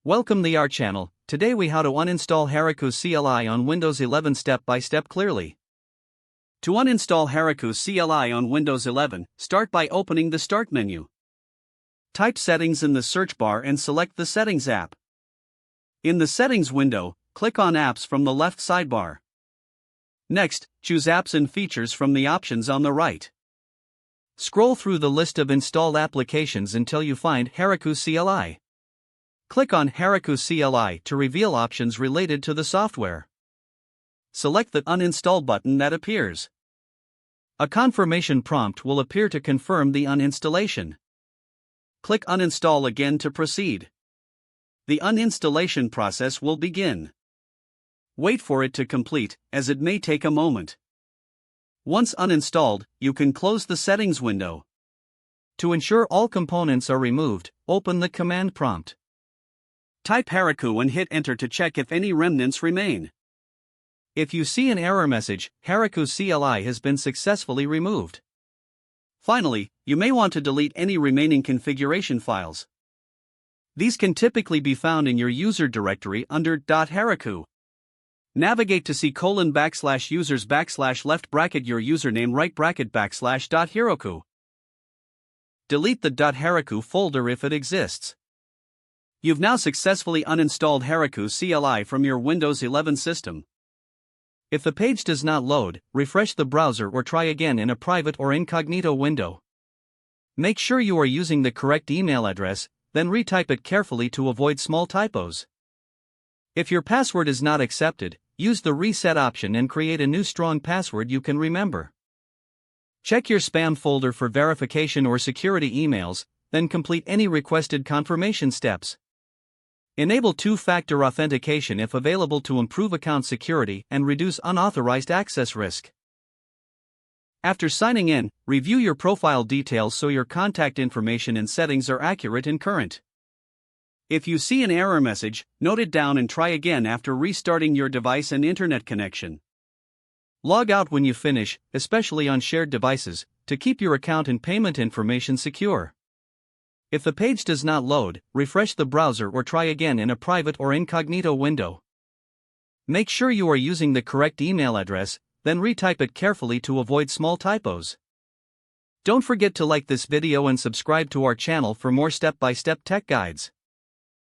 Welcome to our channel. Today we how to uninstall Heroku CLI on Windows 11 step by step clearly. To uninstall Heroku CLI on Windows 11, start by opening the Start menu. Type Settings in the search bar and select the Settings app. In the Settings window, click on Apps from the left sidebar. Next, choose Apps and Features from the options on the right. Scroll through the list of installed applications until you find Heroku CLI. Click on Heroku CLI to reveal options related to the software. Select the Uninstall button that appears. A confirmation prompt will appear to confirm the uninstallation. Click Uninstall again to proceed. The uninstallation process will begin. Wait for it to complete, as it may take a moment. Once uninstalled, you can close the Settings window. To ensure all components are removed, open the command prompt. Type Heroku and hit Enter to check if any remnants remain. If you see an error message, Heroku CLI has been successfully removed. Finally, you may want to delete any remaining configuration files. These can typically be found in your user directory under .heroku. Navigate to C:\users\left bracket your username right bracket / .heroku. Delete the .heroku folder if it exists. You've now successfully uninstalled Heroku CLI from your Windows 11 system. If the page does not load, refresh the browser or try again in a private or incognito window. Make sure you are using the correct email address, then retype it carefully to avoid small typos. If your password is not accepted, use the reset option and create a new strong password you can remember. Check your spam folder for verification or security emails, then complete any requested confirmation steps. Enable two-factor authentication if available to improve account security and reduce unauthorized access risk. After signing in, review your profile details so your contact information and settings are accurate and current. If you see an error message, note it down and try again after restarting your device and internet connection. Log out when you finish, especially on shared devices, to keep your account and payment information secure. If the page does not load, refresh the browser or try again in a private or incognito window. Make sure you are using the correct email address, then retype it carefully to avoid small typos. Don't forget to like this video and subscribe to our channel for more step-by-step tech guides.